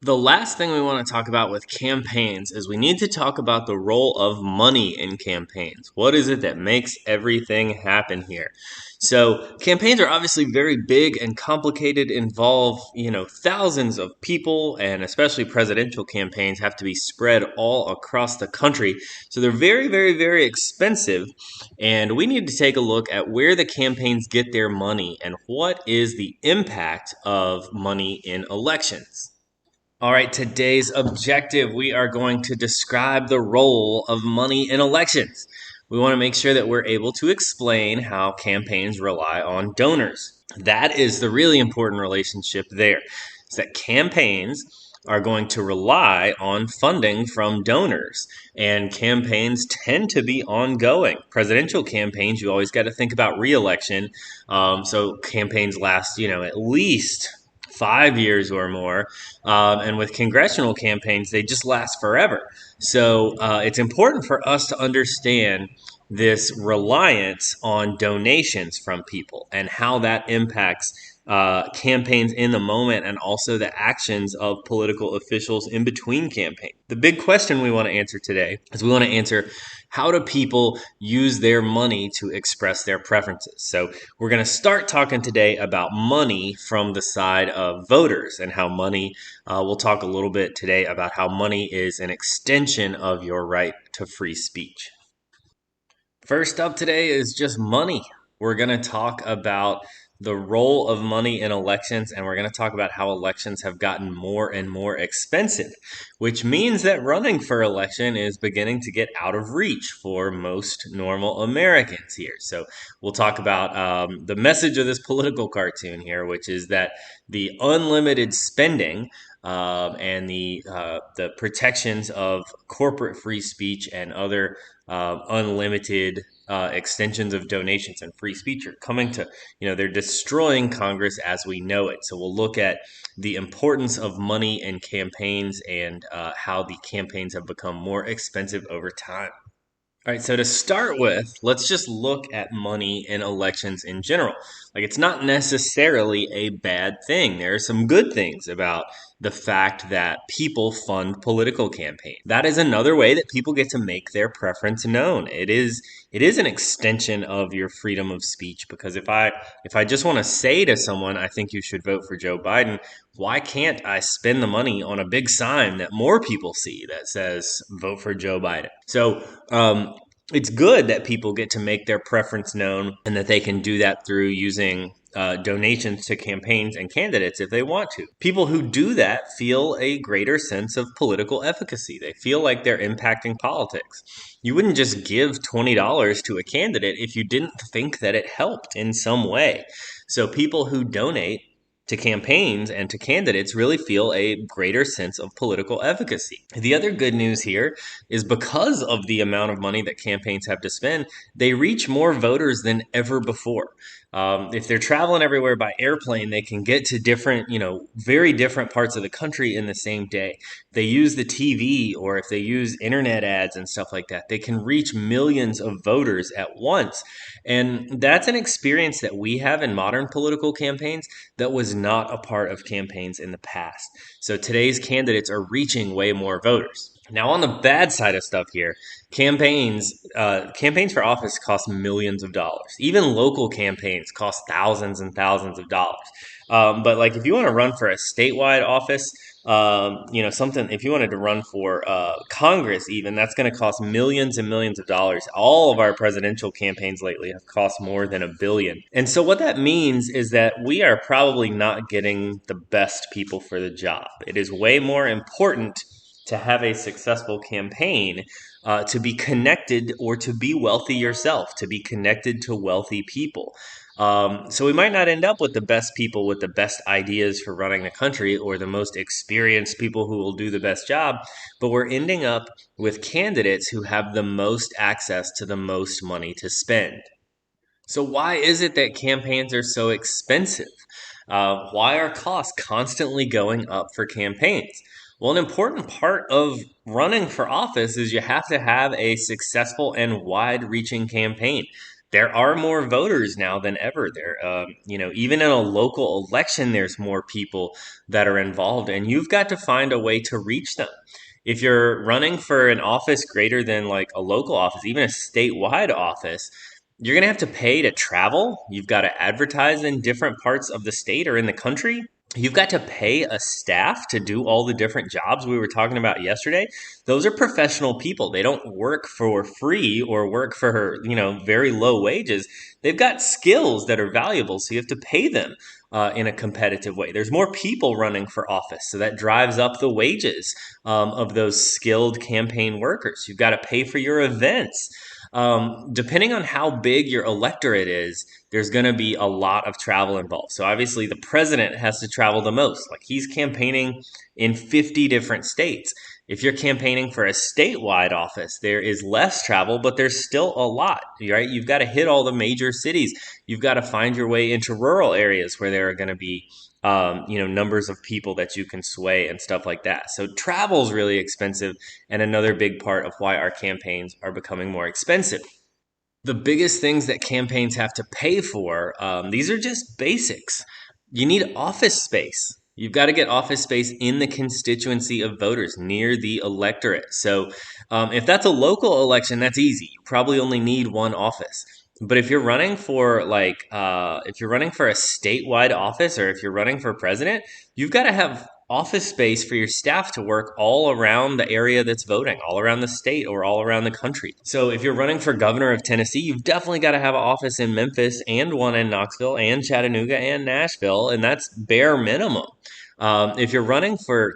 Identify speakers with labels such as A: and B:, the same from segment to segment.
A: The last thing we want to talk about with campaigns is we need to talk about the role of money in campaigns. What is it that makes everything happen here? So, campaigns are obviously very big and complicated, involve, thousands of people, and especially presidential campaigns have to be spread all across the country. So, they're very, very, very expensive. And we need to take a look at where the campaigns get their money and what is the impact of money in elections. All right, today's objective, we are going to describe the role of money in elections. We want to make sure that we're able to explain how campaigns rely on donors. That is the really important relationship there. Is that campaigns are going to rely on funding from donors, and campaigns tend to be ongoing. Presidential campaigns, you always got to think about reelection. So campaigns last, at least 5 years or more. And with congressional campaigns, they just last forever. So it's important for us to understand this reliance on donations from people and how that impacts campaigns in the moment and also the actions of political officials in between campaigns. The big question we want to answer today is we want to answer, how do people use their money to express their preferences? So we're going to start talking today about money from the side of voters and how money, we'll talk a little bit today about how money is an extension of your right to free speech. First up today is just money. We're going to talk about the role of money in elections, and we're going to talk about how elections have gotten more and more expensive, which means that running for election is beginning to get out of reach for most normal Americans here. So we'll talk about the message of this political cartoon here, which is that the unlimited spending and the protections of corporate free speech and other unlimited extensions of donations and free speech are coming to, they're destroying Congress as we know it. So we'll look at the importance of money in campaigns and how the campaigns have become more expensive over time. All right, so to start with, let's just look at money in elections in general. Like, it's not necessarily a bad thing. There are some good things about the fact that people fund political campaigns. That is another way that people get to make their preference known. It is an extension of your freedom of speech, because if I just want to say to someone, I think you should vote for Joe Biden, why can't I spend the money on a big sign that more people see that says vote for Joe Biden? So it's good that people get to make their preference known and that they can do that through using donations to campaigns and candidates if they want to. People who do that feel a greater sense of political efficacy. They feel like they're impacting politics. You wouldn't just give $20 to a candidate if you didn't think that it helped in some way. So people who donate to campaigns and to candidates really feel a greater sense of political efficacy. The other good news here is, because of the amount of money that campaigns have to spend, they reach more voters than ever before. If they're traveling everywhere by airplane, they can get to different, very different parts of the country in the same day. If they use the TV or if they use internet ads and stuff like that, they can reach millions of voters at once. And that's an experience that we have in modern political campaigns that was not a part of campaigns in the past. So today's candidates are reaching way more voters. Now, on the bad side of stuff here, campaigns for office cost millions of dollars. Even local campaigns cost thousands and thousands of dollars. But like, if you want to run for a statewide office, something, if you wanted to run for Congress, even, that's going to cost millions and millions of dollars. All of our presidential campaigns lately have cost more than $1 billion. And so what that means is that we are probably not getting the best people for the job. It is way more important to have a successful campaign, to be connected or to be wealthy yourself, to be connected to wealthy people. So we might not end up with the best people with the best ideas for running the country or the most experienced people who will do the best job, but we're ending up with candidates who have the most access to the most money to spend. So why is it that campaigns are so expensive? Why are costs constantly going up for campaigns? Well, an important part of running for office is you have to have a successful and wide-reaching campaign. there are more voters now than ever. Even in a local election, there's more people that are involved, and you've got to find a way to reach them. If you're running for an office greater than like a local office, even a statewide office, you're going to have to pay to travel. You've got to advertise in different parts of the state or in the country. You've got to pay a staff to do all the different jobs we were talking about yesterday. Those are professional people. They don't work for free or work for, very low wages. They've got skills that are valuable, so you have to pay them in a competitive way. There's more people running for office, so that drives up the wages of those skilled campaign workers. You've got to pay for your events. Depending on how big your electorate is, there's going to be a lot of travel involved. So obviously the president has to travel the most. Like, he's campaigning in 50 different states. If you're campaigning for a statewide office, there is less travel, but there's still a lot, right? You've got to hit all the major cities. You've got to find your way into rural areas where there are going to be numbers of people that you can sway and stuff like that. So travel is really expensive, and another big part of why our campaigns are becoming more expensive. The biggest things that campaigns have to pay for, these are just basics. You need office space. You've got to get office space in the constituency of voters near the electorate. So if that's a local election, that's easy. You probably only need one office. But if you're running for if you're running for a statewide office, or if you're running for president, you've got to have office space for your staff to work all around the area that's voting, all around the state or all around the country. So if you're running for governor of Tennessee, you've definitely got to have an office in Memphis and one in Knoxville and Chattanooga and Nashville, and that's bare minimum. If you're running for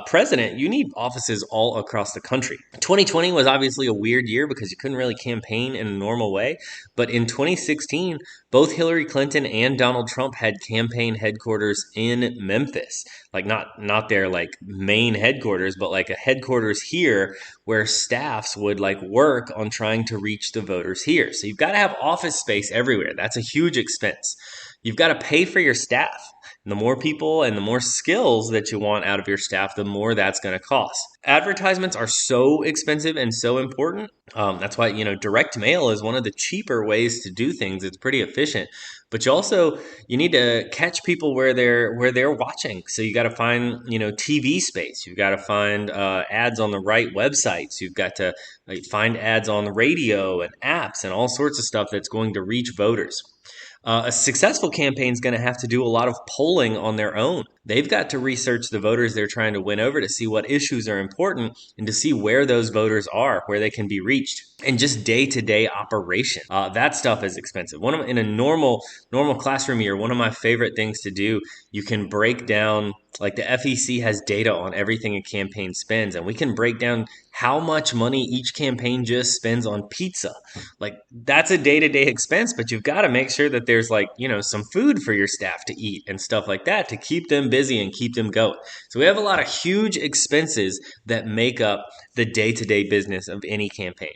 A: president, you need offices all across the country. 2020 was obviously a weird year because you couldn't really campaign in a normal way. But in 2016, both Hillary Clinton and Donald Trump had campaign headquarters in Memphis. Like, not their like main headquarters, but like a headquarters here where staffs would like work on trying to reach the voters here. So you've got to have office space everywhere. That's a huge expense. You've got to pay for your staff. And the more people and the more skills that you want out of your staff, the more that's going to cost. Advertisements are so expensive and so important. That's why, direct mail is one of the cheaper ways to do things. It's pretty efficient. But you need to catch people where they're watching. So you got to find, TV space. You've got to find ads on the right websites. You've got to find ads on the radio and apps and all sorts of stuff that's going to reach voters. A successful campaign is going to have to do a lot of polling on their own. They've got to research the voters they're trying to win over to see what issues are important and to see where those voters are, where they can be reached. And just day-to-day operation. That stuff is expensive. In a normal classroom year, one of my favorite things to do, you can break down, like the FEC has data on everything a campaign spends, and we can break down how much money each campaign just spends on pizza. Like, that's a day-to-day expense, but you've got to make sure that there's some food for your staff to eat and stuff like that to keep them busy and keep them going. So we have a lot of huge expenses that make up the day-to-day business of any campaign.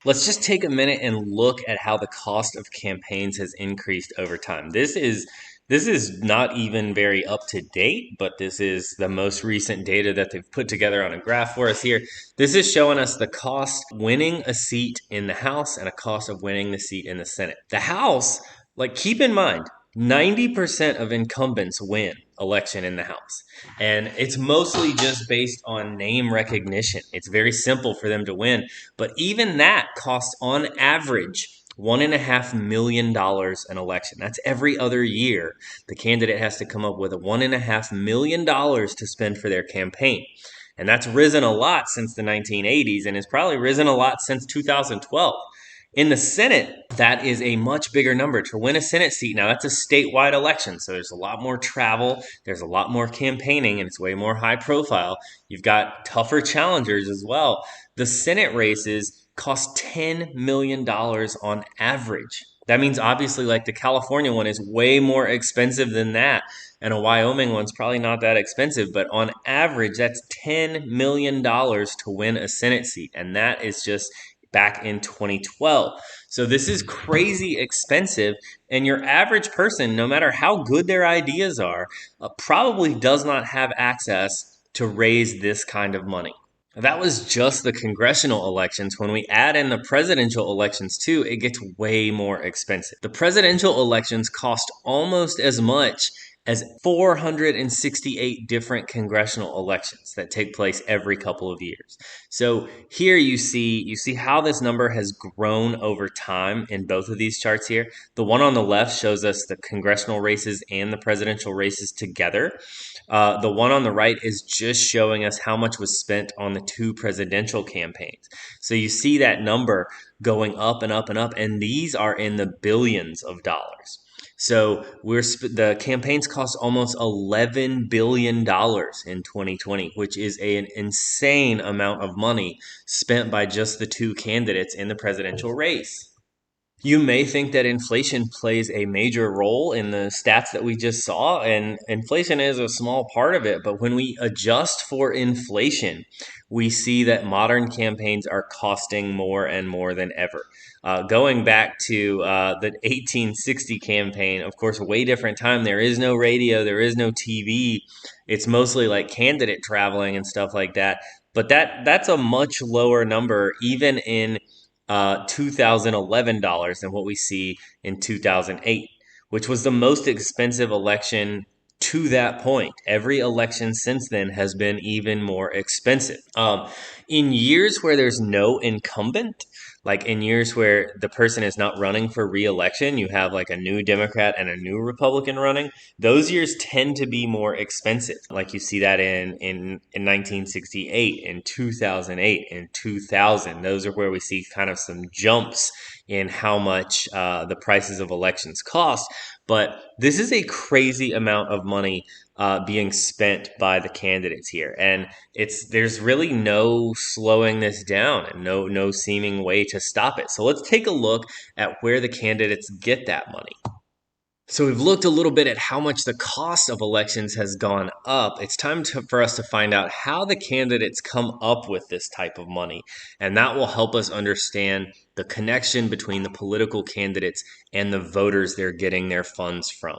A: Let's just take a minute and look at how the cost of campaigns has increased over time. This is not even very up to date, but this is the most recent data that they've put together on a graph for us here. This is showing us the cost winning a seat in the House and a cost of winning the seat in the Senate. The House, keep in mind, 90% of incumbents win election in the House. And it's mostly just based on name recognition. It's very simple for them to win. But even that costs on average $1.5 million an election. That's every other year. The candidate has to come up with $1.5 million to spend for their campaign. And that's risen a lot since the 1980s and has probably risen a lot since 2012. In the Senate, that is a much bigger number. To win a Senate seat, now that's a statewide election, so there's a lot more travel, there's a lot more campaigning, and it's way more high profile. You've got tougher challengers as well. The Senate races cost $10 million on average. That means obviously the California one is way more expensive than that, and a Wyoming one's probably not that expensive, but on average, that's $10 million to win a Senate seat, and that is just back in 2012. So this is crazy expensive, and your average person, no matter how good their ideas are, probably does not have access to raise this kind of money. That was just the congressional elections. When we add in the presidential elections too, it gets way more expensive. The presidential elections cost almost as much as 468 different congressional elections that take place every couple of years. So here you see how this number has grown over time in both of these charts here. The one on the left shows us the congressional races and the presidential races together. The one on the right is just showing us how much was spent on the two presidential campaigns. So you see that number going up and up and up, and these are in the billions of dollars. So the campaigns cost almost $11 billion in 2020, which is an insane amount of money spent by just the two candidates in the presidential race. You may think that inflation plays a major role in the stats that we just saw, and inflation is a small part of it. But when we adjust for inflation, we see that modern campaigns are costing more and more than ever. Going back to the 1860 campaign, of course, a way different time. There is no radio, there is no TV. It's mostly like candidate traveling and stuff like that. But that's a much lower number, even in $2011 than what we see in 2008, which was the most expensive election to that point. Every election since then has been even more expensive. In years where there's no incumbent, like in years where the person is not running for reelection, you have like a new Democrat and a new Republican running. Those years tend to be more expensive. Like you see that in 1968, in 2008, in 2000. Those are where we see kind of some jumps in how much the prices of elections cost. But this is a crazy amount of money being spent by the candidates here, and there's really no slowing this down and no seeming way to stop it. So let's take a look at where the candidates get that money. So we've looked a little bit at how much the cost of elections has gone up. It's time for us to find out how the candidates come up with this type of money. And that will help us understand the connection between the political candidates and the voters they're getting their funds from.